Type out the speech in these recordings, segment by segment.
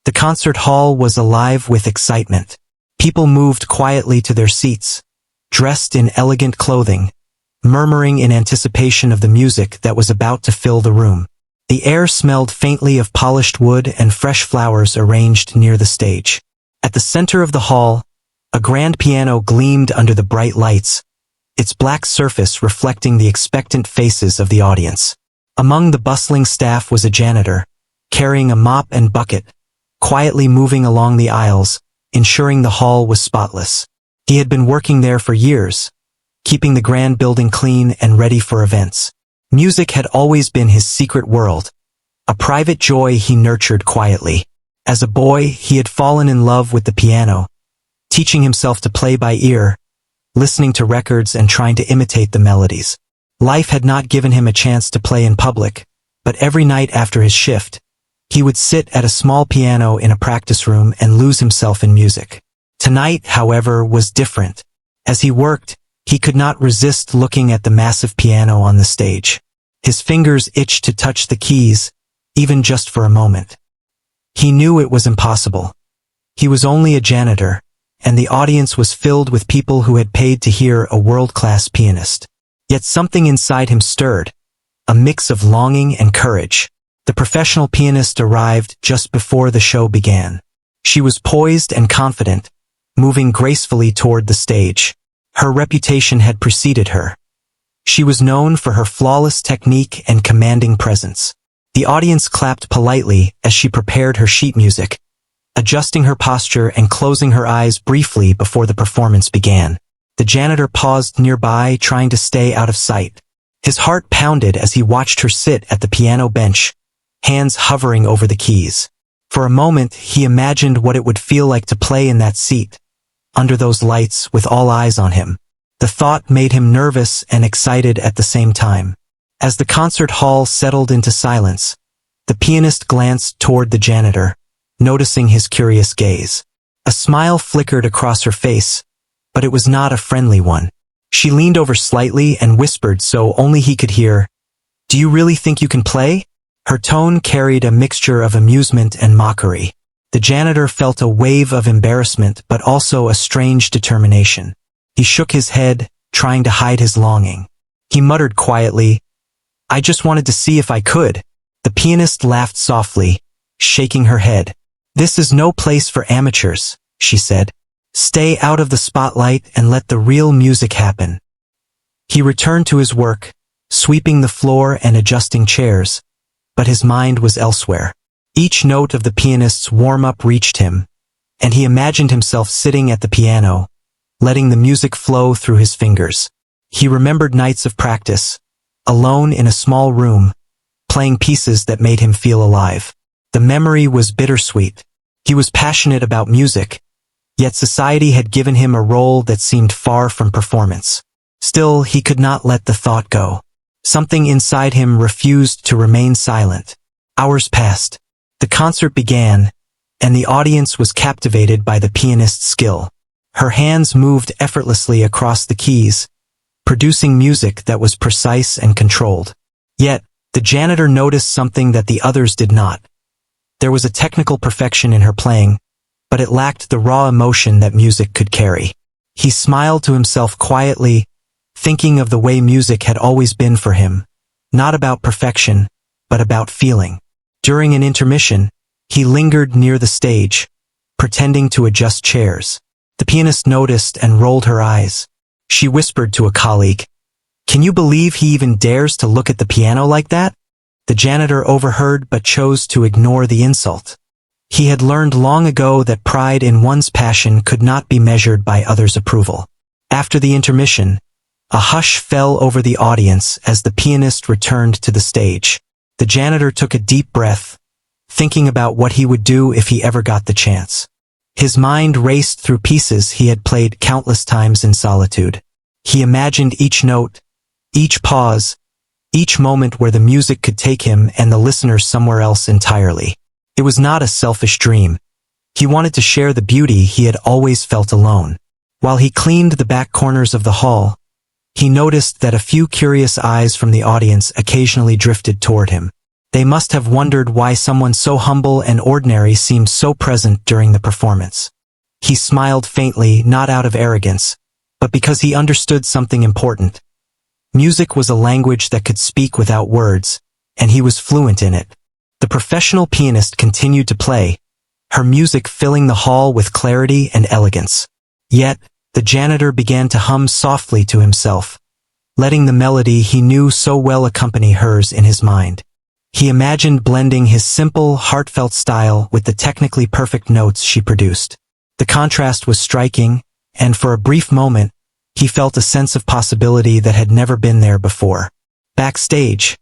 The concert hall was alive with excitement. People moved quietly to their seats, dressed in elegant clothing, murmuring in anticipation of the music that was about to fill the room. The air smelled faintly of polished wood and fresh flowers arranged near the stage. At the center of the hall, a grand piano gleamed under the bright lights, its black surface reflecting the expectant faces of the audience. Among the bustling staff was a janitor, carrying a mop and bucket, quietly moving along the aisles, ensuring the hall was spotless. He had been working there for years, keeping the grand building clean and ready for events. Music had always been his secret world, a private joy he nurtured quietly. As a boy, he had fallen in love with the piano, teaching himself to play by ear, listening to records and trying to imitate the melodies. Life had not given him a chance to play in public, but every night after his shift, he would sit at a small piano in a practice room and lose himself in music. Tonight, however, was different. As he worked, he could not resist looking at the massive piano on the stage. His fingers itched to touch the keys, even just for a moment. He knew it was impossible. He was only a janitor, and the audience was filled with people who had paid to hear a world-class pianist. Yet something inside him stirred, a mix of longing and courage. The professional pianist arrived just before the show began. She was poised and confident, moving gracefully toward the stage. Her reputation had preceded her. She was known for her flawless technique and commanding presence. The audience clapped politely as she prepared her sheet music, adjusting her posture and closing her eyes briefly before the performance began. The janitor paused nearby, trying to stay out of sight. His heart pounded as he watched her sit at the piano bench, hands hovering over the keys. For a moment, he imagined what it would feel like to play in that seat, under those lights with all eyes on him. The thought made him nervous and excited at the same time. As the concert hall settled into silence, the pianist glanced toward the janitor, noticing his curious gaze. A smile flickered across her face, but it was not a friendly one. She leaned over slightly and whispered so only he could hear, "Do you really think you can play?" Her tone carried a mixture of amusement and mockery. The janitor felt a wave of embarrassment but also a strange determination. He shook his head, trying to hide his longing. He muttered quietly, "I just wanted to see if I could." The pianist laughed softly, shaking her head. "This is no place for amateurs," she said. "Stay out of the spotlight and let the real music happen." He returned to his work, sweeping the floor and adjusting chairs, but his mind was elsewhere. Each note of the pianist's warm-up reached him, and he imagined himself sitting at the piano, letting the music flow through his fingers. He remembered nights of practice, alone in a small room, playing pieces that made him feel alive. The memory was bittersweet. He was passionate about music, yet society had given him a role that seemed far from performance. Still, he could not let the thought go. Something inside him refused to remain silent. Hours passed. The concert began, and the audience was captivated by the pianist's skill. Her hands moved effortlessly across the keys, producing music that was precise and controlled. Yet, the janitor noticed something that the others did not. There was a technical perfection in her playing, but it lacked the raw emotion that music could carry. He smiled to himself quietly, thinking of the way music had always been for him, not about perfection, but about feeling. During an intermission, he lingered near the stage, pretending to adjust chairs. The pianist noticed and rolled her eyes. She whispered to a colleague, "Can you believe he even dares to look at the piano like that?" The janitor overheard but chose to ignore the insult. He had learned long ago that pride in one's passion could not be measured by others' approval. After the intermission, a hush fell over the audience as the pianist returned to the stage. The janitor took a deep breath, thinking about what he would do if he ever got the chance. His mind raced through pieces he had played countless times in solitude. He imagined each note, each pause, each moment where the music could take him and the listener somewhere else entirely. It was not a selfish dream. He wanted to share the beauty he had always felt alone. While he cleaned the back corners of the hall, he noticed that a few curious eyes from the audience occasionally drifted toward him. They must have wondered why someone so humble and ordinary seemed so present during the performance. He smiled faintly, not out of arrogance, but because he understood something important. Music was a language that could speak without words, and he was fluent in it. The professional pianist continued to play, her music filling the hall with clarity and elegance. Yet, the janitor began to hum softly to himself, letting the melody he knew so well accompany hers in his mind. He imagined blending his simple, heartfelt style with the technically perfect notes she produced. The contrast was striking, and for a brief moment, he felt a sense of possibility that had never been there before. Backstage,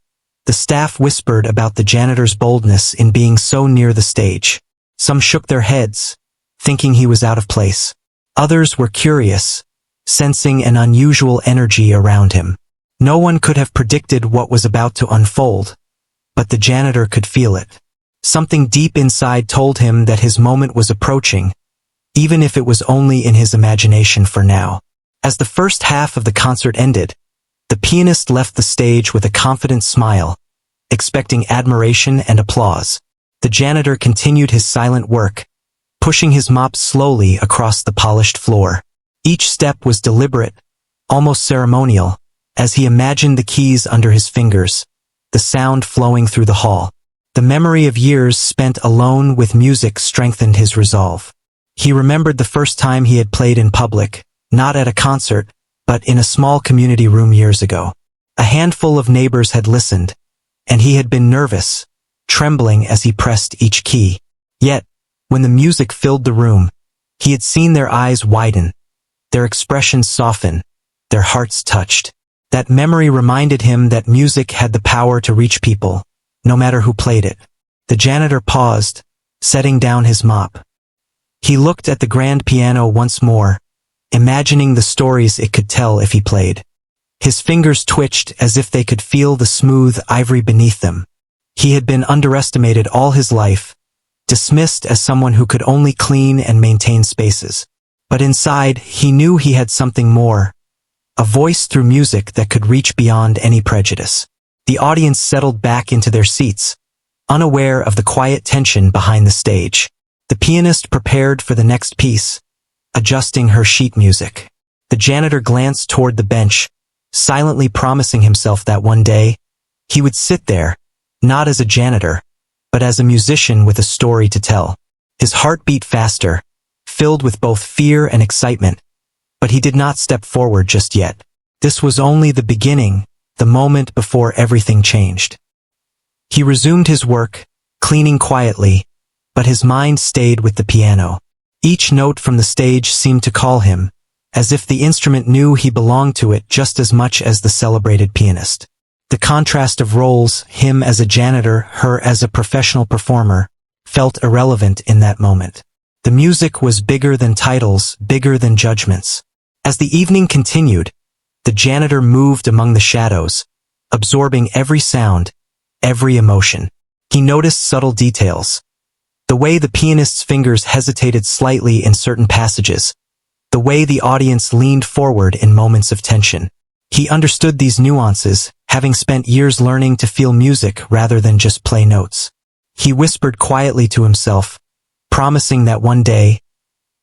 the staff whispered about the janitor's boldness in being so near the stage. Some shook their heads, thinking he was out of place. Others were curious, sensing an unusual energy around him. No one could have predicted what was about to unfold, but the janitor could feel it. Something deep inside told him that his moment was approaching, even if it was only in his imagination for now. As the first half of the concert ended, the pianist left the stage with a confident smile, expecting admiration and applause. The janitor continued his silent work, pushing his mop slowly across the polished floor. Each step was deliberate, almost ceremonial, as he imagined the keys under his fingers, the sound flowing through the hall. The memory of years spent alone with music strengthened his resolve. He remembered the first time he had played in public, not at a concert, but in a small community room years ago. A handful of neighbors had listened, and he had been nervous, trembling as he pressed each key. Yet, when the music filled the room, he had seen their eyes widen, their expressions soften, their hearts touched. That memory reminded him that music had the power to reach people, no matter who played it. The janitor paused, setting down his mop. He looked at the grand piano once more, imagining the stories it could tell if he played. His fingers twitched as if they could feel the smooth ivory beneath them. He had been underestimated all his life, dismissed as someone who could only clean and maintain spaces. But inside, he knew he had something more, a voice through music that could reach beyond any prejudice. The audience settled back into their seats, unaware of the quiet tension behind the stage. The pianist prepared for the next piece, adjusting her sheet music. The janitor glanced toward the bench, silently promising himself that one day, he would sit there, not as a janitor, but as a musician with a story to tell. His heart beat faster, filled with both fear and excitement, but he did not step forward just yet. This was only the beginning, the moment before everything changed. He resumed his work, cleaning quietly, but his mind stayed with the piano. Each note from the stage seemed to call him, as if the instrument knew he belonged to it just as much as the celebrated pianist. The contrast of roles, him as a janitor, her as a professional performer, felt irrelevant in that moment. The music was bigger than titles, bigger than judgments. As the evening continued, the janitor moved among the shadows, absorbing every sound, every emotion. He noticed subtle details. The way the pianist's fingers hesitated slightly in certain passages, the way the audience leaned forward in moments of tension. He understood these nuances, having spent years learning to feel music rather than just play notes. He whispered quietly to himself, promising that one day,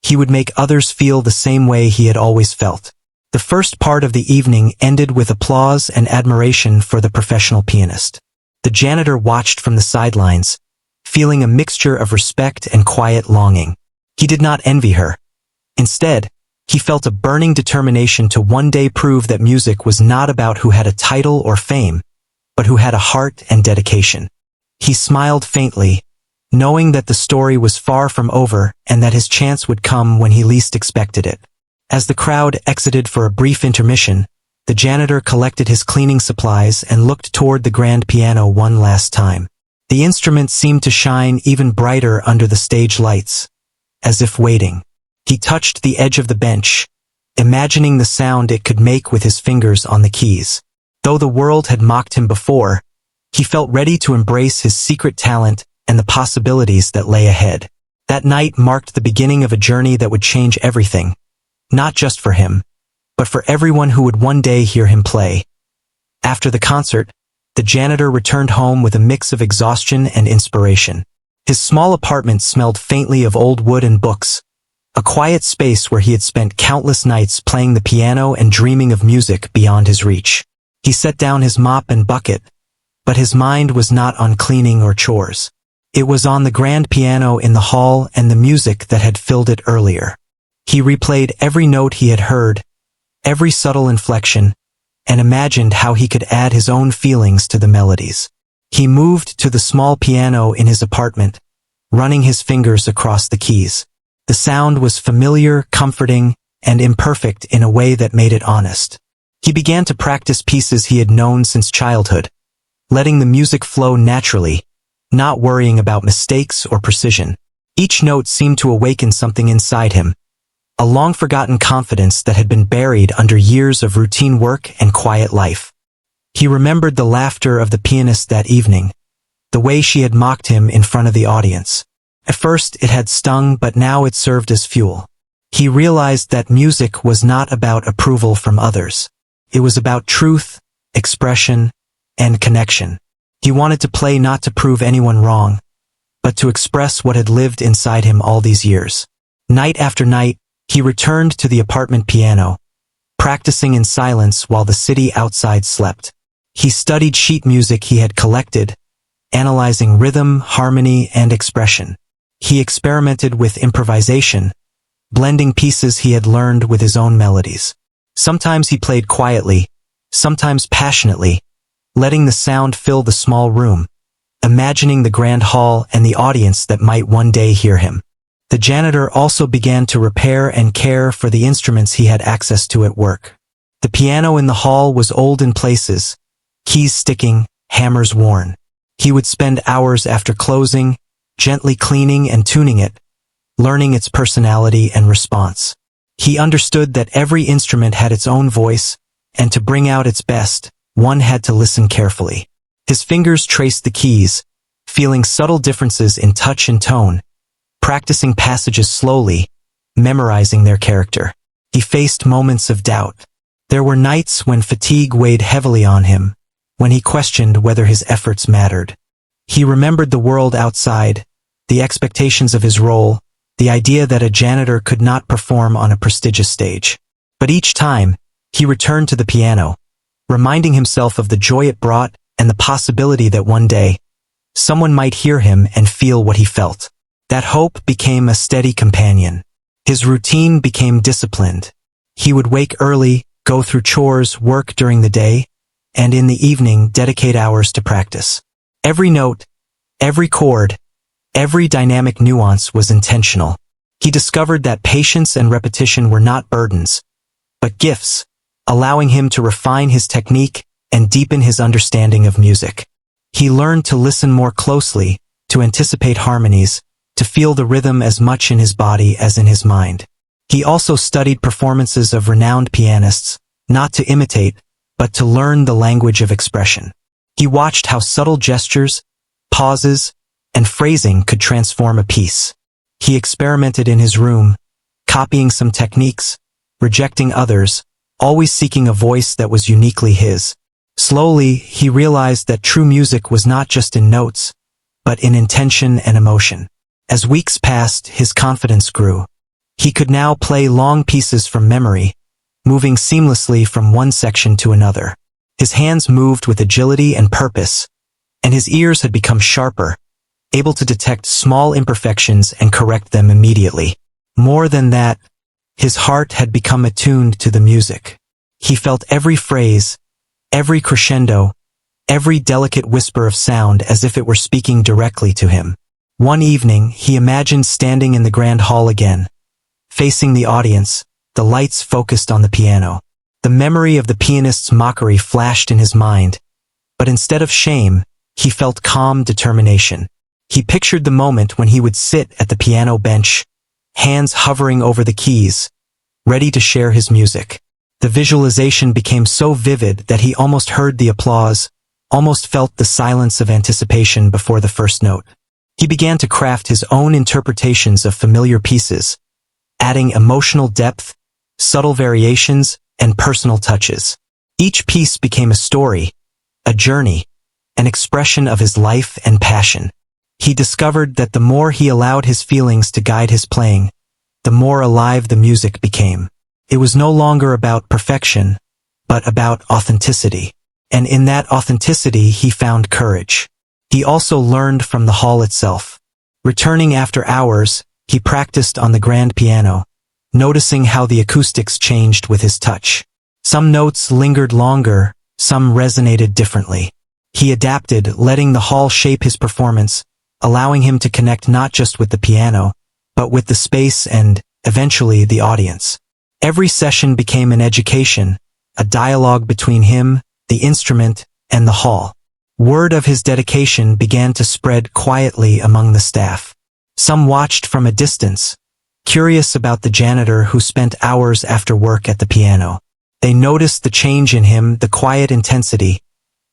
he would make others feel the same way he had always felt. The first part of the evening ended with applause and admiration for the professional pianist. The janitor watched from the sidelines, feeling a mixture of respect and quiet longing. He did not envy her. Instead, he felt a burning determination to one day prove that music was not about who had a title or fame, but who had a heart and dedication. He smiled faintly, knowing that the story was far from over and that his chance would come when he least expected it. As the crowd exited for a brief intermission, the janitor collected his cleaning supplies and looked toward the grand piano one last time. The instrument seemed to shine even brighter under the stage lights, as if waiting. He touched the edge of the bench, imagining the sound it could make with his fingers on the keys. Though the world had mocked him before, he felt ready to embrace his secret talent and the possibilities that lay ahead. That night marked the beginning of a journey that would change everything, not just for him, but for everyone who would one day hear him play. After the concert, the janitor returned home with a mix of exhaustion and inspiration. His small apartment smelled faintly of old wood and books, a quiet space where he had spent countless nights playing the piano and dreaming of music beyond his reach. He set down his mop and bucket, but his mind was not on cleaning or chores. It was on the grand piano in the hall and the music that had filled it earlier. He replayed every note he had heard, every subtle inflection, and imagined how he could add his own feelings to the melodies. He moved to the small piano in his apartment, running his fingers across the keys. The sound was familiar, comforting, and imperfect in a way that made it honest. He began to practice pieces he had known since childhood, letting the music flow naturally, not worrying about mistakes or precision. Each note seemed to awaken something inside him, a long-forgotten confidence that had been buried under years of routine work and quiet life. He remembered the laughter of the pianist that evening, the way she had mocked him in front of the audience. At first it had stung, but now it served as fuel. He realized that music was not about approval from others. It was about truth, expression, and connection. He wanted to play not to prove anyone wrong, but to express what had lived inside him all these years. Night after night, he returned to the apartment piano, practicing in silence while the city outside slept. He studied sheet music he had collected, analyzing rhythm, harmony, and expression. He experimented with improvisation, blending pieces he had learned with his own melodies. Sometimes he played quietly, sometimes passionately, letting the sound fill the small room, imagining the grand hall and the audience that might one day hear him. The janitor also began to repair and care for the instruments he had access to at work. The piano in the hall was old in places, keys sticking, hammers worn. He would spend hours after closing, gently cleaning and tuning it, learning its personality and response. He understood that every instrument had its own voice, and to bring out its best, one had to listen carefully. His fingers traced the keys, feeling subtle differences in touch and tone, practicing passages slowly, memorizing their character. He faced moments of doubt. There were nights when fatigue weighed heavily on him, when he questioned whether his efforts mattered. He remembered the world outside, the expectations of his role, the idea that a janitor could not perform on a prestigious stage. But each time, he returned to the piano, reminding himself of the joy it brought and the possibility that one day, someone might hear him and feel what he felt. That hope became a steady companion. His routine became disciplined. He would wake early, go through chores, work during the day, and in the evening dedicate hours to practice. Every note, every chord, every dynamic nuance was intentional. He discovered that patience and repetition were not burdens, but gifts, allowing him to refine his technique and deepen his understanding of music. He learned to listen more closely, to anticipate harmonies, to feel the rhythm as much in his body as in his mind. He also studied performances of renowned pianists, not to imitate, but to learn the language of expression. He watched how subtle gestures, pauses, and phrasing could transform a piece. He experimented in his room, copying some techniques, rejecting others, always seeking a voice that was uniquely his. Slowly, he realized that true music was not just in notes, but in intention and emotion. As weeks passed, his confidence grew. He could now play long pieces from memory, moving seamlessly from one section to another. His hands moved with agility and purpose, and his ears had become sharper, able to detect small imperfections and correct them immediately. More than that, his heart had become attuned to the music. He felt every phrase, every crescendo, every delicate whisper of sound as if it were speaking directly to him. One evening, he imagined standing in the grand hall again, facing the audience, the lights focused on the piano. The memory of the pianist's mockery flashed in his mind, but instead of shame, he felt calm determination. He pictured the moment when he would sit at the piano bench, hands hovering over the keys, ready to share his music. The visualization became so vivid that he almost heard the applause, almost felt the silence of anticipation before the first note. He began to craft his own interpretations of familiar pieces, adding emotional depth, subtle variations, and personal touches. Each piece became a story, a journey, an expression of his life and passion. He discovered that the more he allowed his feelings to guide his playing, the more alive the music became. It was no longer about perfection, but about authenticity. And in that authenticity he found courage. He also learned from the hall itself. Returning after hours, he practiced on the grand piano, noticing how the acoustics changed with his touch. Some notes lingered longer, some resonated differently. He adapted, letting the hall shape his performance, allowing him to connect not just with the piano, but with the space and, eventually, the audience. Every session became an education, a dialogue between him, the instrument, and the hall. Word of his dedication began to spread quietly among the staff. Some watched from a distance, curious about the janitor who spent hours after work at the piano. They noticed the change in him, the quiet intensity,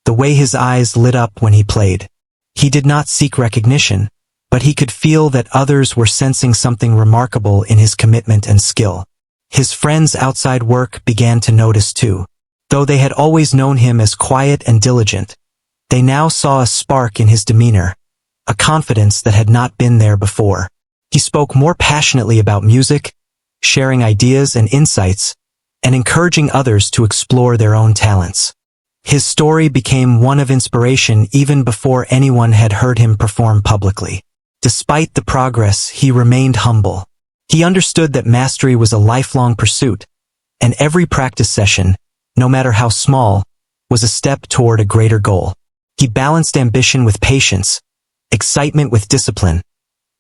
the way his eyes lit up when he played. He did not seek recognition, but he could feel that others were sensing something remarkable in his commitment and skill. His friends outside work began to notice too. Though they had always known him as quiet and diligent, they now saw a spark in his demeanor, a confidence that had not been there before. He spoke more passionately about music, sharing ideas and insights, and encouraging others to explore their own talents. His story became one of inspiration even before anyone had heard him perform publicly. Despite the progress, he remained humble. He understood that mastery was a lifelong pursuit, and every practice session, no matter how small, was a step toward a greater goal. He balanced ambition with patience, excitement with discipline,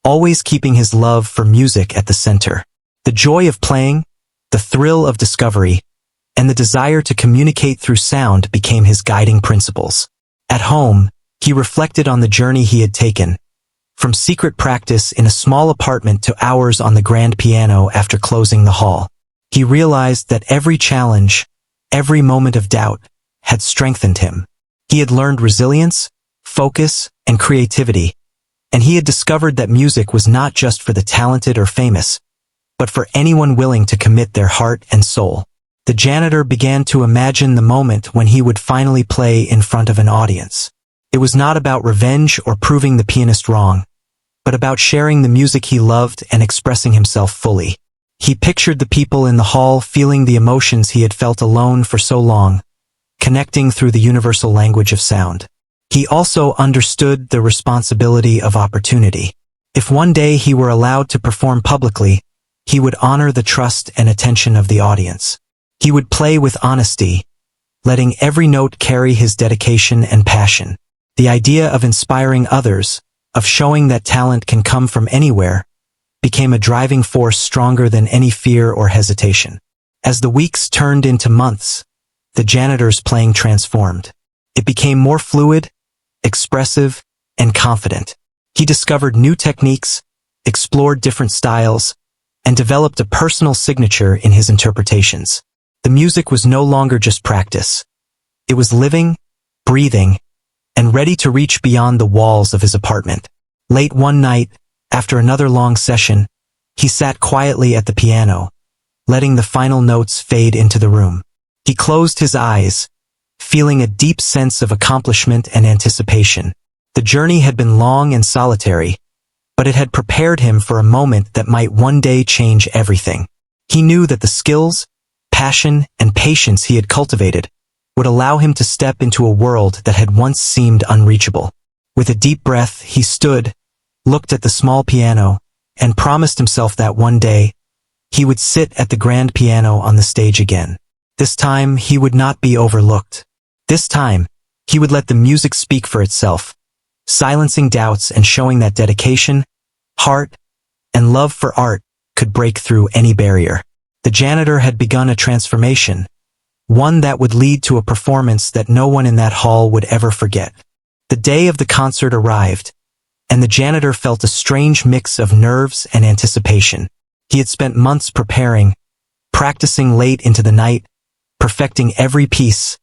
always keeping his love for music at the center. The joy of playing, the thrill of discovery, and the desire to communicate through sound became his guiding principles. At home, he reflected on the journey he had taken, from secret practice in a small apartment to hours on the grand piano after closing the hall. He realized that every challenge, every moment of doubt, had strengthened him. He had learned resilience, focus, and creativity, and he had discovered that music was not just for the talented or famous, but for anyone willing to commit their heart and soul. The janitor began to imagine the moment when he would finally play in front of an audience. It was not about revenge or proving the pianist wrong, but about sharing the music he loved and expressing himself fully. He pictured the people in the hall feeling the emotions he had felt alone for so long, connecting through the universal language of sound. He also understood the responsibility of opportunity. If one day he were allowed to perform publicly, he would honor the trust and attention of the audience. He would play with honesty, letting every note carry his dedication and passion. The idea of inspiring others, of showing that talent can come from anywhere, became a driving force stronger than any fear or hesitation. As the weeks turned into months, the janitor's playing transformed. It became more fluid, expressive, and confident. He discovered new techniques, explored different styles, and developed a personal signature in his interpretations. The music was no longer just practice. It was living, breathing, and ready to reach beyond the walls of his apartment. Late one night, after another long session, he sat quietly at the piano, letting the final notes fade into the room. He closed his eyes, feeling a deep sense of accomplishment and anticipation. The journey had been long and solitary, but it had prepared him for a moment that might one day change everything. He knew that the skills, passion, and patience he had cultivated would allow him to step into a world that had once seemed unreachable. With a deep breath, he stood, looked at the small piano, and promised himself that one day, he would sit at the grand piano on the stage again. This time, he would not be overlooked. This time, he would let the music speak for itself, silencing doubts and showing that dedication, heart, and love for art could break through any barrier. The janitor had begun a transformation, one that would lead to a performance that no one in that hall would ever forget. The day of the concert arrived, and the janitor felt a strange mix of nerves and anticipation. He had spent months preparing, practicing late into the night, perfecting every piece,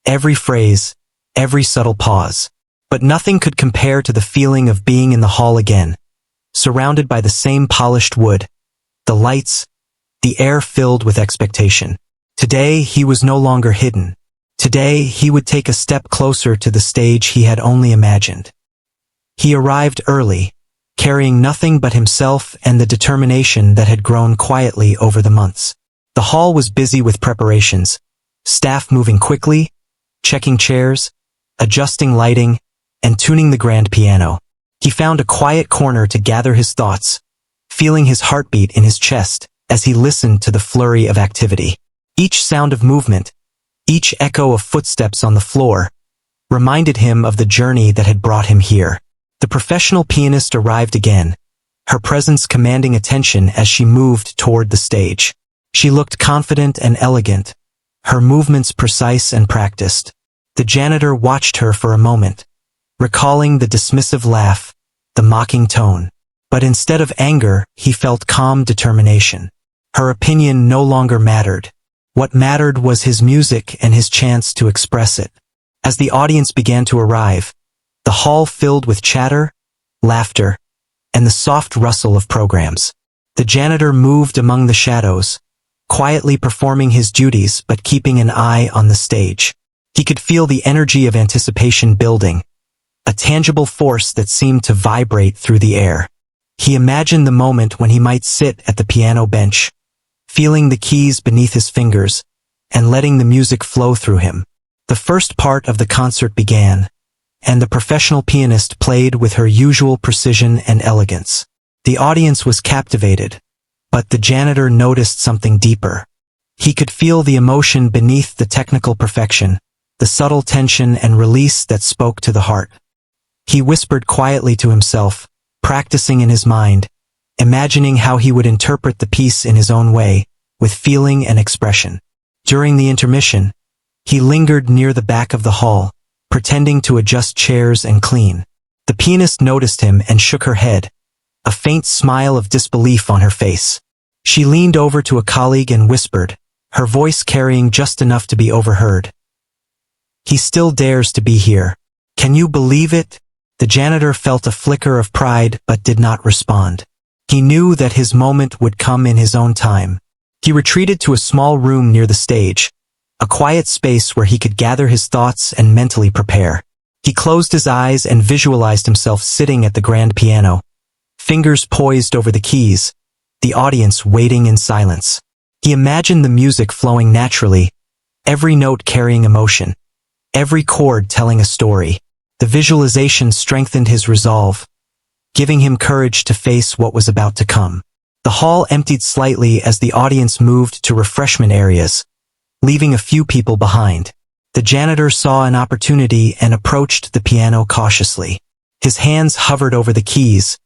every phrase, every subtle pause. But nothing could compare to the feeling of being in the hall again, surrounded by the same polished wood, the lights, the air filled with expectation. Today he was no longer hidden. Today, he would take a step closer to the stage he had only imagined. He arrived early, carrying nothing but himself and the determination that had grown quietly over the months. The hall was busy with preparations, staff moving quickly, checking chairs, adjusting lighting, and tuning the grand piano. He found a quiet corner to gather his thoughts, feeling his heartbeat in his chest as he listened to the flurry of activity. Each sound of movement, each echo of footsteps on the floor, reminded him of the journey that had brought him here. The professional pianist arrived again, her presence commanding attention as she moved toward the stage. She looked confident and elegant, her movements precise and practiced. The janitor watched her for a moment, recalling the dismissive laugh, the mocking tone. But instead of anger, he felt calm determination. Her opinion no longer mattered. What mattered was his music and his chance to express it. As the audience began to arrive, the hall filled with chatter, laughter, and the soft rustle of programs. The janitor moved among the shadows, quietly performing his duties but keeping an eye on the stage. He could feel the energy of anticipation building, a tangible force that seemed to vibrate through the air. He imagined the moment when he might sit at the piano bench, feeling the keys beneath his fingers, and letting the music flow through him. The first part of the concert began, and the professional pianist played with her usual precision and elegance. The audience was captivated, but the janitor noticed something deeper. He could feel the emotion beneath the technical perfection, the subtle tension and release that spoke to the heart. He whispered quietly to himself, practicing in his mind, imagining how he would interpret the piece in his own way, with feeling and expression. During the intermission, he lingered near the back of the hall, pretending to adjust chairs and clean. The pianist noticed him and shook her head, a faint smile of disbelief on her face. She leaned over to a colleague and whispered, her voice carrying just enough to be overheard. "He still dares to be here. Can you believe it?" The janitor felt a flicker of pride but did not respond. He knew that his moment would come in his own time. He retreated to a small room near the stage, a quiet space where he could gather his thoughts and mentally prepare. He closed his eyes and visualized himself sitting at the grand piano, fingers poised over the keys, the audience waiting in silence. He imagined the music flowing naturally, every note carrying emotion, every chord telling a story. The visualization strengthened his resolve, giving him courage to face what was about to come. The hall emptied slightly as the audience moved to refreshment areas, leaving a few people behind. The janitor saw an opportunity and approached the piano cautiously. His hands hovered over the keys,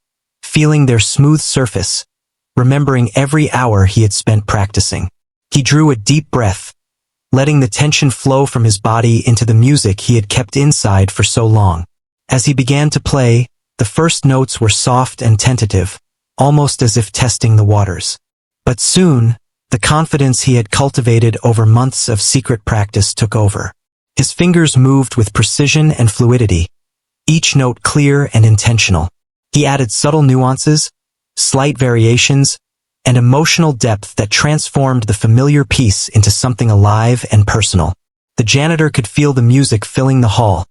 feeling their smooth surface, remembering every hour he had spent practicing. He drew a deep breath, letting the tension flow from his body into the music he had kept inside for so long. As he began to play, the first notes were soft and tentative, almost as if testing the waters. But soon, the confidence he had cultivated over months of secret practice took over. His fingers moved with precision and fluidity, each note clear and intentional. He added subtle nuances, slight variations, and emotional depth that transformed the familiar piece into something alive and personal. The janitor could feel the music filling the hall,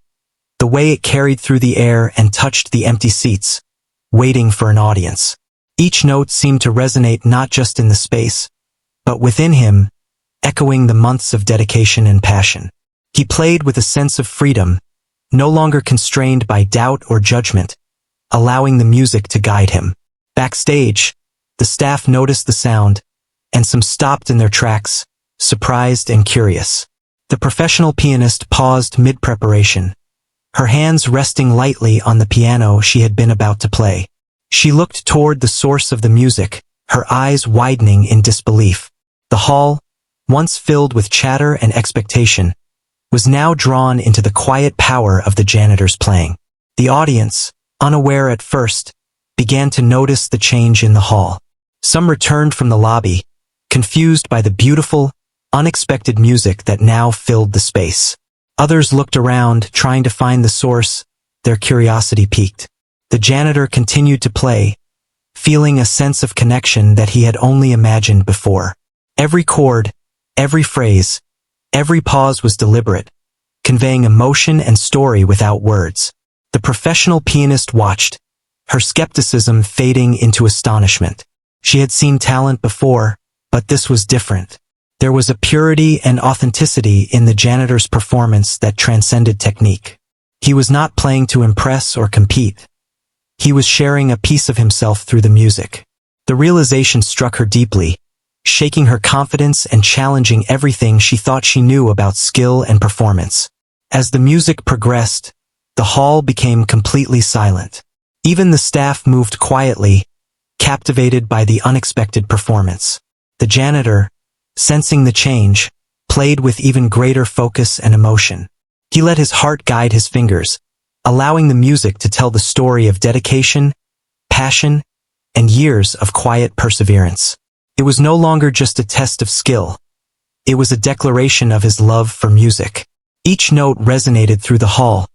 the way it carried through the air and touched the empty seats, waiting for an audience. Each note seemed to resonate not just in the space, but within him, echoing the months of dedication and passion. He played with a sense of freedom, no longer constrained by doubt or judgment, allowing the music to guide him. Backstage, the staff noticed the sound, and some stopped in their tracks, surprised and curious. The professional pianist paused mid-preparation, her hands resting lightly on the piano she had been about to play. She looked toward the source of the music, her eyes widening in disbelief. The hall, once filled with chatter and expectation, was now drawn into the quiet power of the janitor's playing. The audience, unaware at first, began to notice the change in the hall. Some returned from the lobby, confused by the beautiful, unexpected music that now filled the space. Others looked around, trying to find the source, their curiosity piqued. The janitor continued to play, feeling a sense of connection that he had only imagined before. Every chord, every phrase, Every pause was deliberate, conveying emotion and story without words. The professional pianist watched, her skepticism fading into astonishment. She had seen talent before, but this was different. There was a purity and authenticity in the janitor's performance that transcended technique. He was not playing to impress or compete. He was sharing a piece of himself through the music. The realization struck her deeply, shaking her confidence and challenging everything she thought she knew about skill and performance. As the music progressed, the hall became completely silent. Even the staff moved quietly, captivated by the unexpected performance. The janitor, sensing the change, played with even greater focus and emotion. He let his heart guide his fingers, allowing the music to tell the story of dedication, passion, and years of quiet perseverance. It was no longer just a test of skill. It was a declaration of his love for music. Each note resonated through the hall,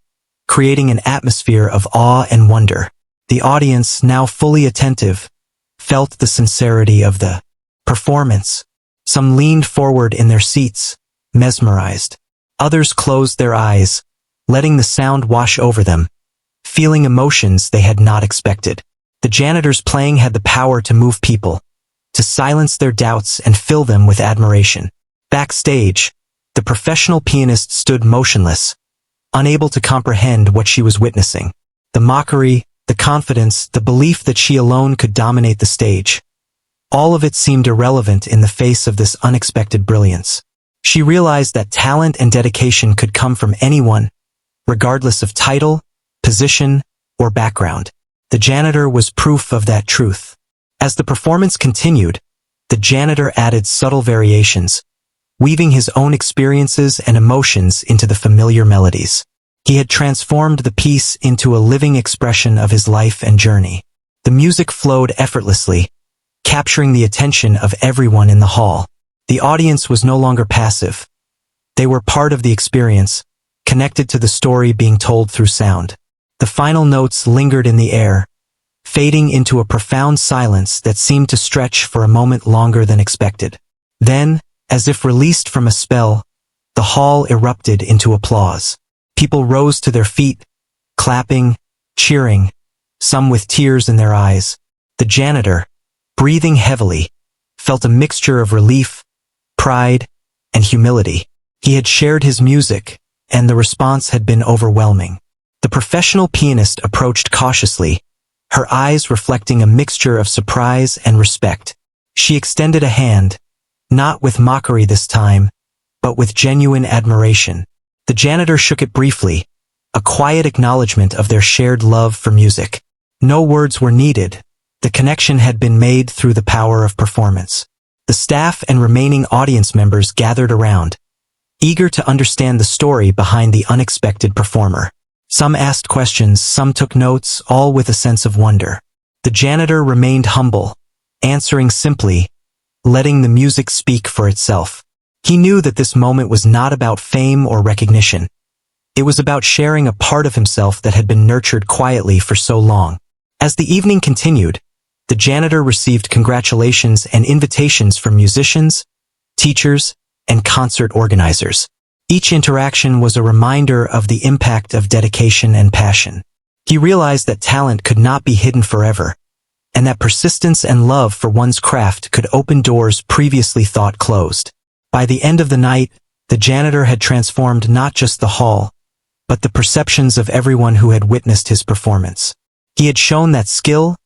creating an atmosphere of awe and wonder. The audience, now fully attentive, felt the sincerity of the performance. Some leaned forward in their seats, mesmerized. Others closed their eyes, letting the sound wash over them, feeling emotions they had not expected. The janitor's playing had the power to move people, to silence their doubts and fill them with admiration. Backstage, the professional pianist stood motionless, unable to comprehend what she was witnessing. The mockery, the confidence, the belief that she alone could dominate the stage. All of it seemed irrelevant in the face of this unexpected brilliance. She realized that talent and dedication could come from anyone, regardless of title, position, or background. The janitor was proof of that truth. As the performance continued, the janitor added subtle variations, weaving his own experiences and emotions into the familiar melodies. He had transformed the piece into a living expression of his life and journey. The music flowed effortlessly, capturing the attention of everyone in the hall. The audience was no longer passive. They were part of the experience, connected to the story being told through sound. The final notes lingered in the air, fading into a profound silence that seemed to stretch for a moment longer than expected. Then, as if released from a spell, the hall erupted into applause. People rose to their feet, clapping, cheering, some with tears in their eyes. The janitor, breathing heavily, felt a mixture of relief, pride, and humility. He had shared his music, and the response had been overwhelming. The professional pianist approached cautiously, her eyes reflecting a mixture of surprise and respect. She extended a hand, not with mockery this time, but with genuine admiration. The janitor shook it briefly, a quiet acknowledgement of their shared love for music. No words were needed. The connection had been made through the power of performance. The staff and remaining audience members gathered around, eager to understand the story behind the unexpected performer. Some asked questions, some took notes, all with a sense of wonder. The janitor remained humble, answering simply, letting the music speak for itself. He knew that this moment was not about fame or recognition. It was about sharing a part of himself that had been nurtured quietly for so long. As the evening continued, the janitor received congratulations and invitations from musicians, teachers, and concert organizers. Each interaction was a reminder of the impact of dedication and passion. He realized that talent could not be hidden forever, and that persistence and love for one's craft could open doors previously thought closed. By the end of the night, the janitor had transformed not just the hall, but the perceptions of everyone who had witnessed his performance. He had shown that skill,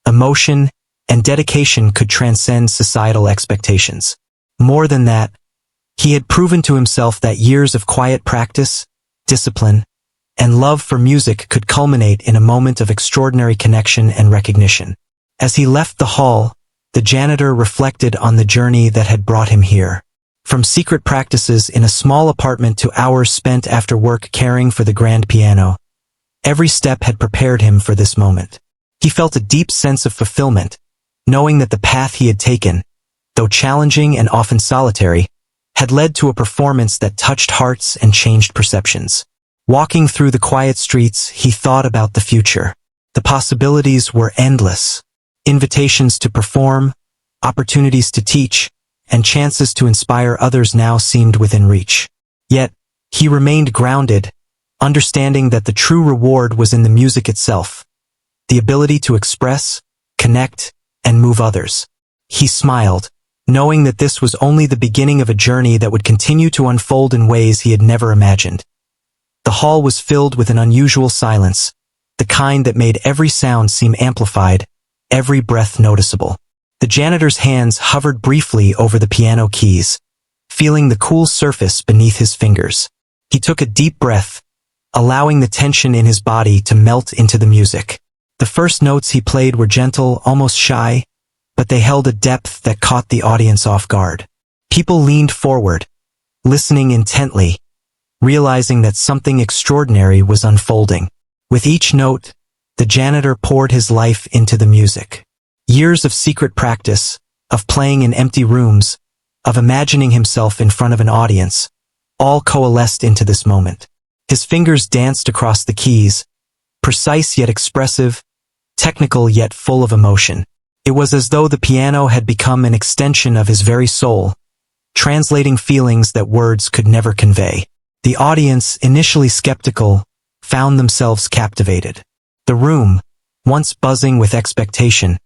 emotion, and dedication could transcend societal expectations. More than that, he had proven to himself that years of quiet practice, discipline, and love for music could culminate in a moment of extraordinary connection and recognition. As he left the hall, the janitor reflected on the journey that had brought him here. From secret practices in a small apartment to hours spent after work caring for the grand piano, every step had prepared him for this moment. He felt a deep sense of fulfillment, knowing that the path he had taken, though challenging and often solitary, had led to a performance that touched hearts and changed perceptions. Walking through the quiet streets, he thought about the future. The possibilities were endless. Invitations to perform, opportunities to teach, and chances to inspire others now seemed within reach. Yet, he remained grounded, understanding that the true reward was in the music itself, the ability to express, connect, and move others. He smiled, knowing that this was only the beginning of a journey that would continue to unfold in ways he had never imagined. The hall was filled with an unusual silence, the kind that made every sound seem amplified, every breath noticeable. The janitor's hands hovered briefly over the piano keys, feeling the cool surface beneath his fingers. He took a deep breath, allowing the tension in his body to melt into the music. The first notes he played were gentle, almost shy, but they held a depth that caught the audience off guard. People leaned forward, listening intently, realizing that something extraordinary was unfolding. With each note, the janitor poured his life into the music. Years of secret practice, of playing in empty rooms, of imagining himself in front of an audience, all coalesced into this moment. His fingers danced across the keys, precise yet expressive, technical yet full of emotion. It was as though the piano had become an extension of his very soul, translating feelings that words could never convey. The audience, initially skeptical, found themselves captivated. The room, once buzzing with expectation,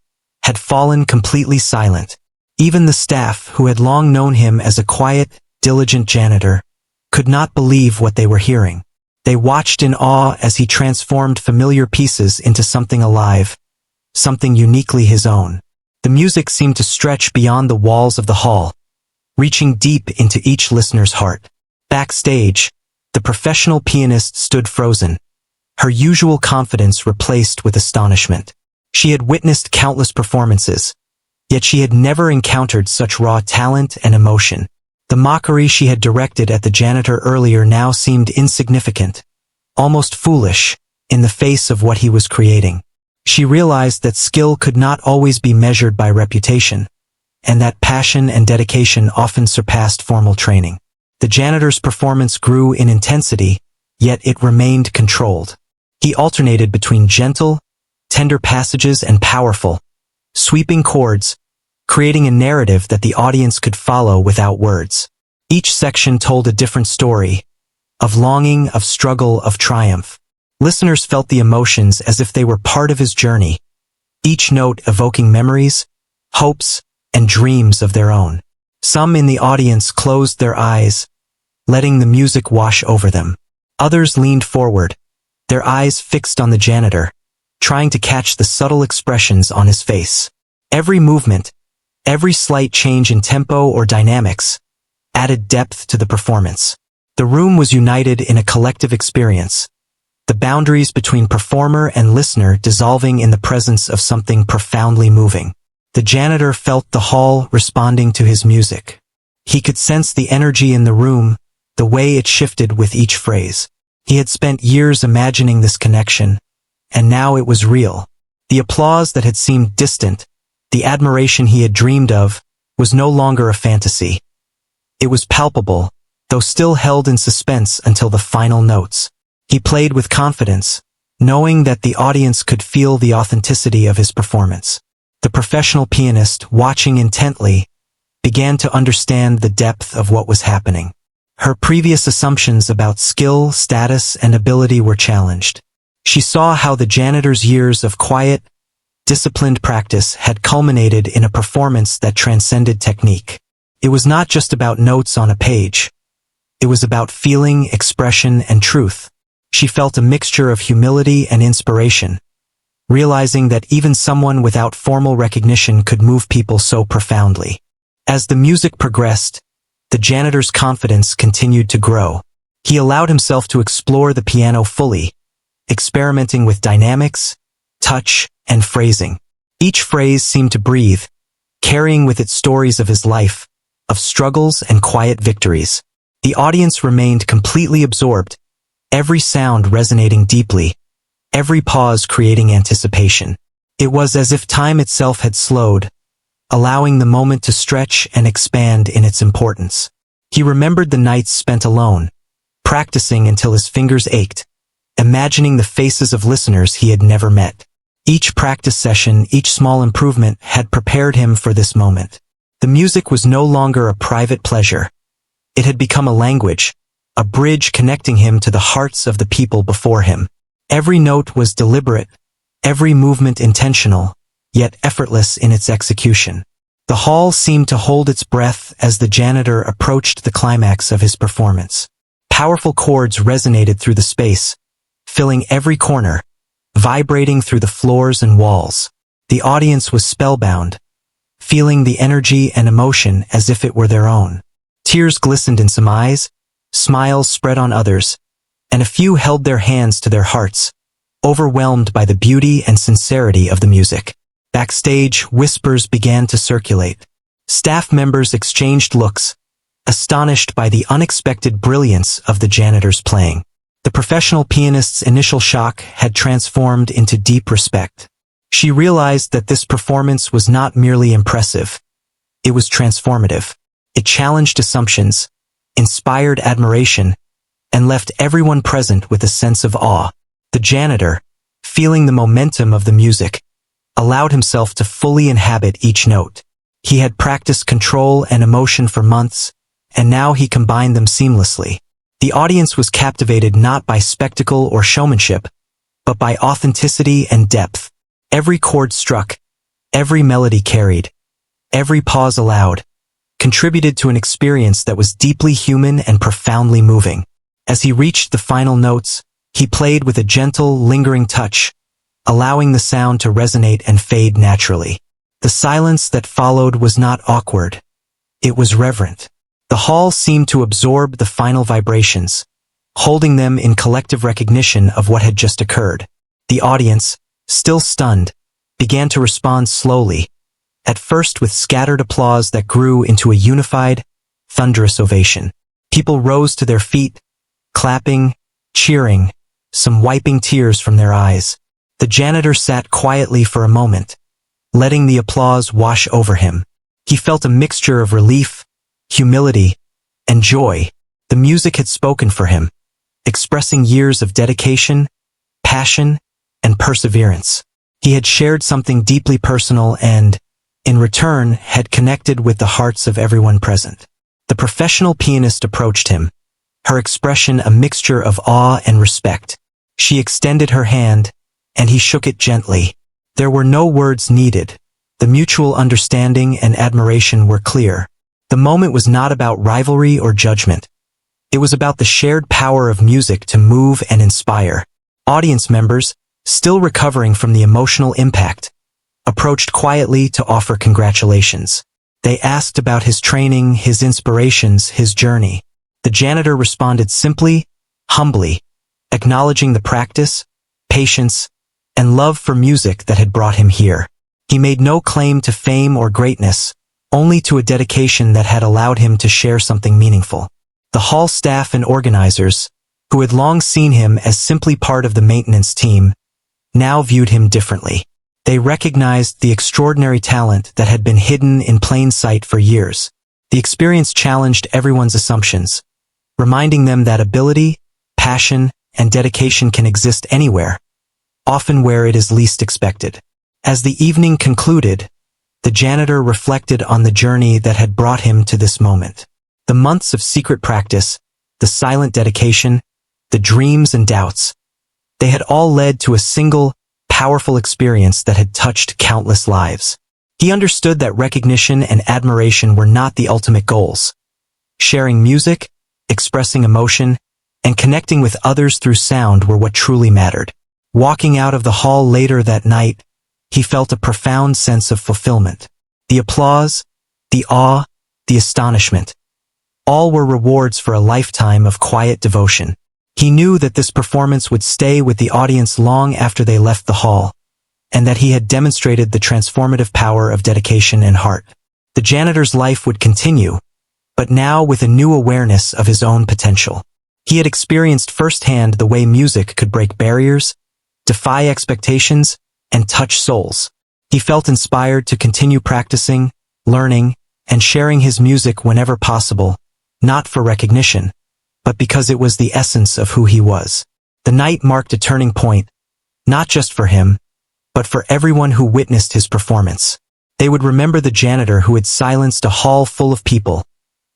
had fallen completely silent. Even the staff, who had long known him as a quiet, diligent janitor, could not believe what they were hearing. They watched in awe as he transformed familiar pieces into something alive, something uniquely his own. The music seemed to stretch beyond the walls of the hall, reaching deep into each listener's heart. Backstage, the professional pianist stood frozen, her usual confidence replaced with astonishment. She had witnessed countless performances, yet she had never encountered such raw talent and emotion. The mockery she had directed at the janitor earlier now seemed insignificant, almost foolish, in the face of what he was creating. She realized that skill could not always be measured by reputation, and that passion and dedication often surpassed formal training. The janitor's performance grew in intensity, yet it remained controlled. He alternated between gentle, tender passages and powerful, sweeping chords, creating a narrative that the audience could follow without words. Each section told a different story, of longing, of struggle, of triumph. Listeners felt the emotions as if they were part of his journey, each note evoking memories, hopes, and dreams of their own. Some in the audience closed their eyes, letting the music wash over them. Others leaned forward, their eyes fixed on the janitor, trying to catch the subtle expressions on his face. Every movement, every slight change in tempo or dynamics, added depth to the performance. The room was united in a collective experience, the boundaries between performer and listener dissolving in the presence of something profoundly moving. The janitor felt the hall responding to his music. He could sense the energy in the room, the way it shifted with each phrase. He had spent years imagining this connection, and now it was real. The applause that had seemed distant, the admiration he had dreamed of, was no longer a fantasy. It was palpable, though still held in suspense until the final notes. He played with confidence, knowing that the audience could feel the authenticity of his performance. The professional pianist, watching intently, began to understand the depth of what was happening. Her previous assumptions about skill, status, and ability were challenged. She saw how the janitor's years of quiet, disciplined practice had culminated in a performance that transcended technique. It was not just about notes on a page. It was about feeling, expression, and truth. She felt a mixture of humility and inspiration, realizing that even someone without formal recognition could move people so profoundly. As the music progressed, the janitor's confidence continued to grow. He allowed himself to explore the piano fully, experimenting with dynamics, touch, and phrasing. Each phrase seemed to breathe, carrying with it stories of his life, of struggles and quiet victories. The audience remained completely absorbed, every sound resonating deeply, every pause creating anticipation. It was as if time itself had slowed, allowing the moment to stretch and expand in its importance. He remembered the nights spent alone, practicing until his fingers ached, imagining the faces of listeners he had never met. Each practice session, each small improvement had prepared him for this moment. The music was no longer a private pleasure. It had become a language, a bridge connecting him to the hearts of the people before him. Every note was deliberate, every movement intentional, yet effortless in its execution. The hall seemed to hold its breath as the janitor approached the climax of his performance. Powerful chords resonated through the space, filling every corner, vibrating through the floors and walls. The audience was spellbound, feeling the energy and emotion as if it were their own. Tears glistened in some eyes, smiles spread on others, and a few held their hands to their hearts, overwhelmed by the beauty and sincerity of the music. Backstage, whispers began to circulate. Staff members exchanged looks, astonished by the unexpected brilliance of the janitor's playing. The professional pianist's initial shock had transformed into deep respect. She realized that this performance was not merely impressive. It was transformative. It challenged assumptions, inspired admiration, and left everyone present with a sense of awe. The janitor, feeling the momentum of the music, allowed himself to fully inhabit each note. He had practiced control and emotion for months, and now he combined them seamlessly. The audience was captivated not by spectacle or showmanship, but by authenticity and depth. Every chord struck, every melody carried, every pause allowed, contributed to an experience that was deeply human and profoundly moving. As he reached the final notes, he played with a gentle, lingering touch, allowing the sound to resonate and fade naturally. The silence that followed was not awkward. It was reverent. The hall seemed to absorb the final vibrations, holding them in collective recognition of what had just occurred. The audience, still stunned, began to respond slowly, at first with scattered applause that grew into a unified, thunderous ovation. People rose to their feet, clapping, cheering, some wiping tears from their eyes. The janitor sat quietly for a moment, letting the applause wash over him. He felt a mixture of relief, humility, and joy. The music had spoken for him, expressing years of dedication, passion, and perseverance. He had shared something deeply personal and, in return, had connected with the hearts of everyone present. The professional pianist approached him, her expression a mixture of awe and respect. She extended her hand, and he shook it gently. There were no words needed. The mutual understanding and admiration were clear. The moment was not about rivalry or judgment. It was about the shared power of music to move and inspire. Audience members, still recovering from the emotional impact, approached quietly to offer congratulations. They asked about his training, his inspirations, his journey. The janitor responded simply, humbly, acknowledging the practice, patience, and love for music that had brought him here. He made no claim to fame or greatness, only to a dedication that had allowed him to share something meaningful. The hall staff and organizers, who had long seen him as simply part of the maintenance team, now viewed him differently. They recognized the extraordinary talent that had been hidden in plain sight for years. The experience challenged everyone's assumptions, reminding them that ability, passion, and dedication can exist anywhere, often where it is least expected. As the evening concluded, the janitor reflected on the journey that had brought him to this moment. The months of secret practice, the silent dedication, the dreams and doubts, they had all led to a single, powerful experience that had touched countless lives. He understood that recognition and admiration were not the ultimate goals. Sharing music, expressing emotion, and connecting with others through sound were what truly mattered. Walking out of the hall later that night, he felt a profound sense of fulfillment. The applause, the awe, the astonishment, all were rewards for a lifetime of quiet devotion. He knew that this performance would stay with the audience long after they left the hall, and that he had demonstrated the transformative power of dedication and heart. The janitor's life would continue, but now with a new awareness of his own potential. He had experienced firsthand the way music could break barriers, defy expectations, and touch souls. He felt inspired to continue practicing, learning, and sharing his music whenever possible, not for recognition, but because it was the essence of who he was. The night marked a turning point, not just for him, but for everyone who witnessed his performance. They would remember the janitor who had silenced a hall full of people,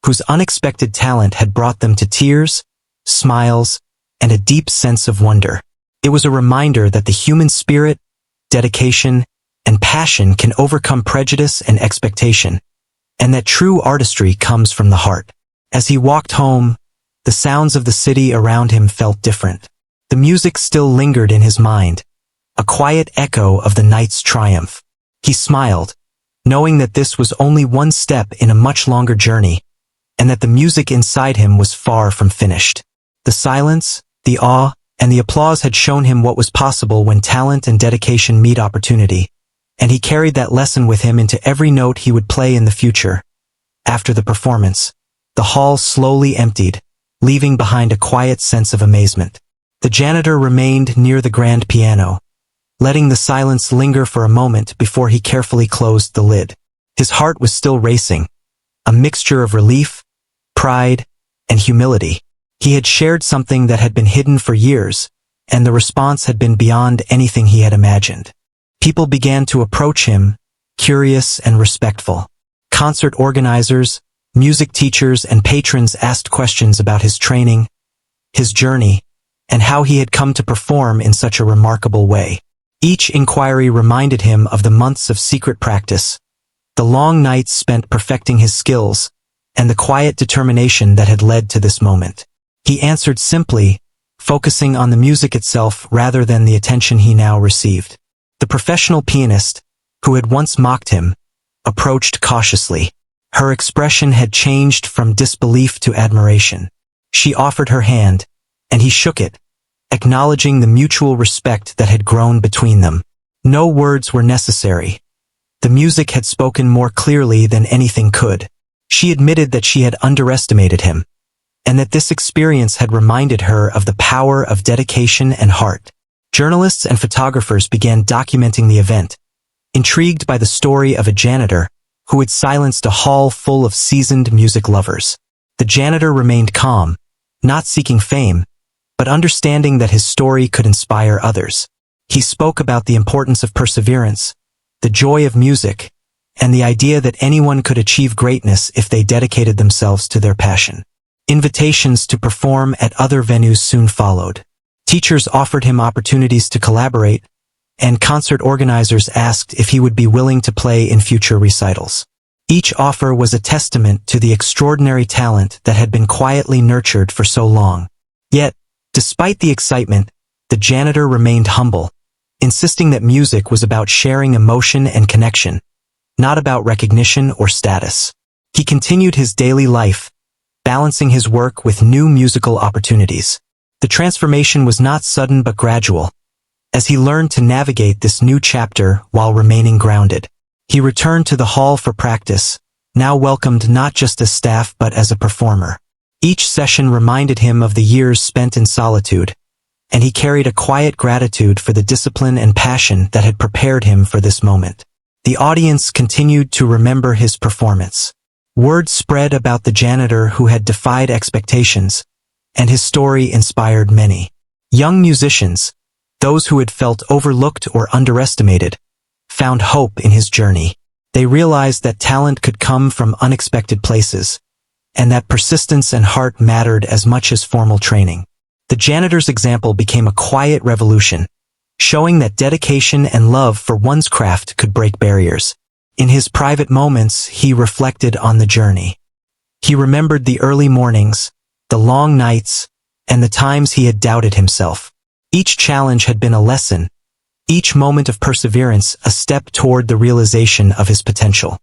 whose unexpected talent had brought them to tears, smiles, and a deep sense of wonder. It was a reminder that the human spirit, dedication, and passion can overcome prejudice and expectation, and that true artistry comes from the heart. As he walked home, the sounds of the city around him felt different. The music still lingered in his mind, a quiet echo of the night's triumph. He smiled, knowing that this was only one step in a much longer journey, and that the music inside him was far from finished. The silence, the awe, and the applause had shown him what was possible when talent and dedication meet opportunity, and he carried that lesson with him into every note he would play in the future. After the performance, the hall slowly emptied, leaving behind a quiet sense of amazement. The janitor remained near the grand piano, letting the silence linger for a moment before he carefully closed the lid. His heart was still racing, a mixture of relief, pride, and humility. He had shared something that had been hidden for years, and the response had been beyond anything he had imagined. People began to approach him, curious and respectful. Concert organizers, music teachers, and patrons asked questions about his training, his journey, and how he had come to perform in such a remarkable way. Each inquiry reminded him of the months of secret practice, the long nights spent perfecting his skills, and the quiet determination that had led to this moment. He answered simply, focusing on the music itself rather than the attention he now received. The professional pianist, who had once mocked him, approached cautiously. Her expression had changed from disbelief to admiration. She offered her hand, and he shook it, acknowledging the mutual respect that had grown between them. No words were necessary. The music had spoken more clearly than anything could. She admitted that she had underestimated him, and that this experience had reminded her of the power of dedication and heart. Journalists and photographers began documenting the event, intrigued by the story of a janitor who had silenced a hall full of seasoned music lovers. The janitor remained calm, not seeking fame, but understanding that his story could inspire others. He spoke about the importance of perseverance, the joy of music, and the idea that anyone could achieve greatness if they dedicated themselves to their passion. Invitations to perform at other venues soon followed. Teachers offered him opportunities to collaborate, and concert organizers asked if he would be willing to play in future recitals. Each offer was a testament to the extraordinary talent that had been quietly nurtured for so long. Yet, despite the excitement, the janitor remained humble, insisting that music was about sharing emotion and connection, not about recognition or status. He continued his daily life, balancing his work with new musical opportunities. The transformation was not sudden but gradual, as he learned to navigate this new chapter while remaining grounded. He returned to the hall for practice, now welcomed not just as staff but as a performer. Each session reminded him of the years spent in solitude, and he carried a quiet gratitude for the discipline and passion that had prepared him for this moment. The audience continued to remember his performance. Word spread about the janitor who had defied expectations, and his story inspired many. Young musicians, those who had felt overlooked or underestimated, found hope in his journey. They realized that talent could come from unexpected places, and that persistence and heart mattered as much as formal training. The janitor's example became a quiet revolution, showing that dedication and love for one's craft could break barriers. In his private moments, he reflected on the journey. He remembered the early mornings, the long nights, and the times he had doubted himself. Each challenge had been a lesson, each moment of perseverance a step toward the realization of his potential.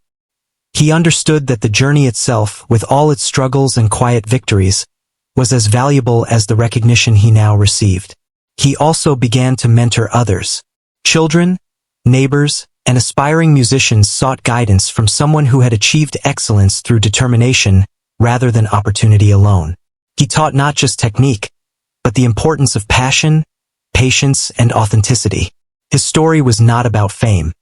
He understood that the journey itself, with all its struggles and quiet victories, was as valuable as the recognition he now received. He also began to mentor others. Children, neighbors, and aspiring musicians sought guidance from someone who had achieved excellence through determination rather than opportunity alone. He taught not just technique, but the importance of passion, patience, and authenticity. His story was not about fame.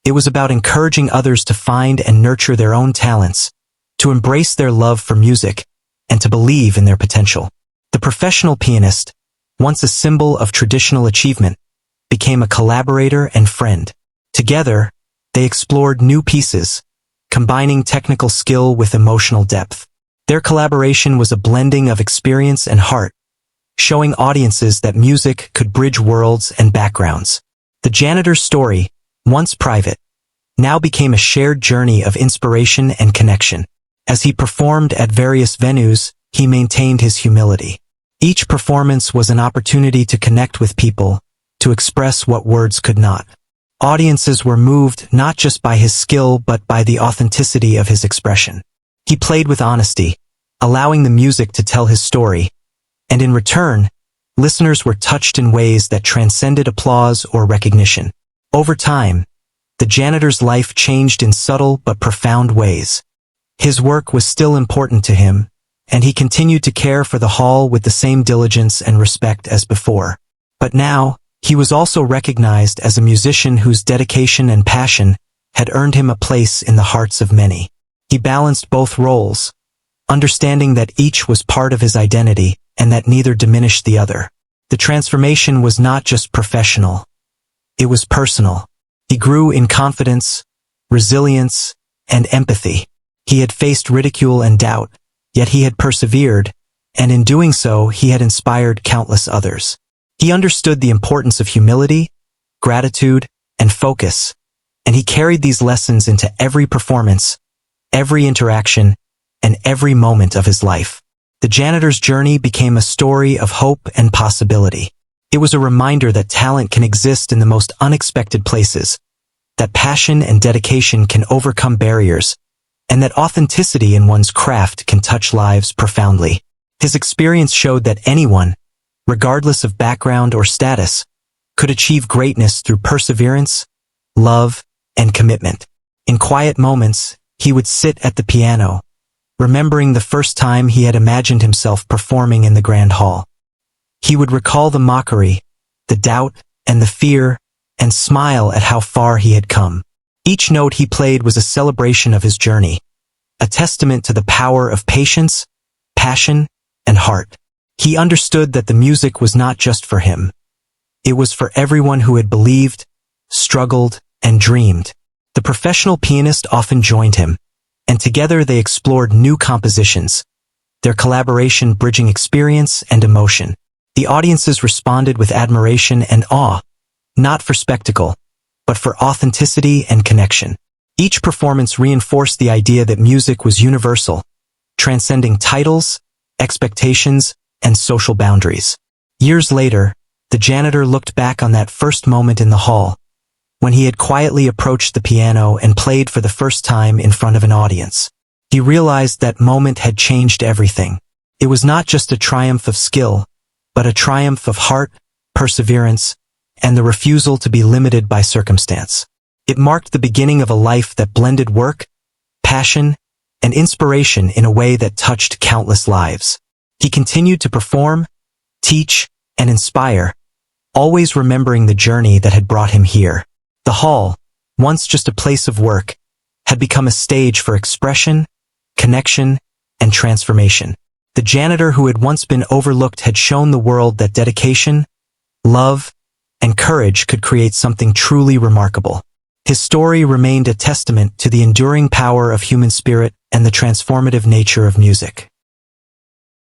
It was about encouraging others to find and nurture their own talents, to embrace their love for music, and to believe in their potential. The professional pianist, once a symbol of traditional achievement, became a collaborator and friend. Together, They explored new pieces, combining technical skill with emotional depth. Their collaboration was a blending of experience and heart, showing audiences that music could bridge worlds and backgrounds. The Janitor's story, once private, now became a shared journey of inspiration and connection. As he performed at various venues, he maintained his humility. Each performance was an opportunity to connect with people, to express what words could not. Audiences were moved not just by his skill but by the authenticity of his expression. He played with honesty, allowing the music to tell his story, and in return, listeners were touched in ways that transcended applause or recognition. Over time, the Janitor's life changed in subtle but profound ways. His work was still important to him, and he continued to care for the hall with the same diligence and respect as before. But now, he was also recognized as a musician whose dedication and passion had earned him a place in the hearts of many. He balanced both roles, understanding that each was part of his identity and that neither diminished the other. The transformation was not just professional. It was personal. He grew in confidence, resilience, and empathy. He had faced ridicule and doubt, yet he had persevered, and in doing so he had inspired countless others. He understood the importance of humility, gratitude, and focus, and he carried these lessons into every performance, every interaction, and every moment of his life. The Janitor's journey became a story of hope and possibility. It was a reminder that talent can exist in the most unexpected places, that passion and dedication can overcome barriers, and that authenticity in one's craft can touch lives profoundly. His experience showed that anyone, regardless of background or status, could achieve greatness through perseverance, love, and commitment. In quiet moments, he would sit at the piano, remembering the first time he had imagined himself performing in the grand hall. He would recall the mockery, the doubt, and the fear, and smile at how far he had come. Each note he played was a celebration of his journey, a testament to the power of patience, passion, and heart. He understood that the music was not just for him. It was for everyone who had believed, struggled, and dreamed. The professional pianist often joined him, and together they explored new compositions, their collaboration bridging experience and emotion. The audiences responded with admiration and awe, not for spectacle, but for authenticity and connection. Each performance reinforced the idea that music was universal, transcending titles, expectations, and social boundaries. Years later, the Janitor looked back on that first moment in the hall, when he had quietly approached the piano and played for the first time in front of an audience. He realized that moment had changed everything. It was not just a triumph of skill, but a triumph of heart, perseverance, and the refusal to be limited by circumstance. It marked the beginning of a life that blended work, passion, and inspiration in a way that touched countless lives. He continued to perform, teach, and inspire, always remembering the journey that had brought him here. The hall, once just a place of work, had become a stage for expression, connection, and transformation. The Janitor who had once been overlooked had shown the world that dedication, love, and courage could create something truly remarkable. His story remained a testament to the enduring power of human spirit and the transformative nature of music.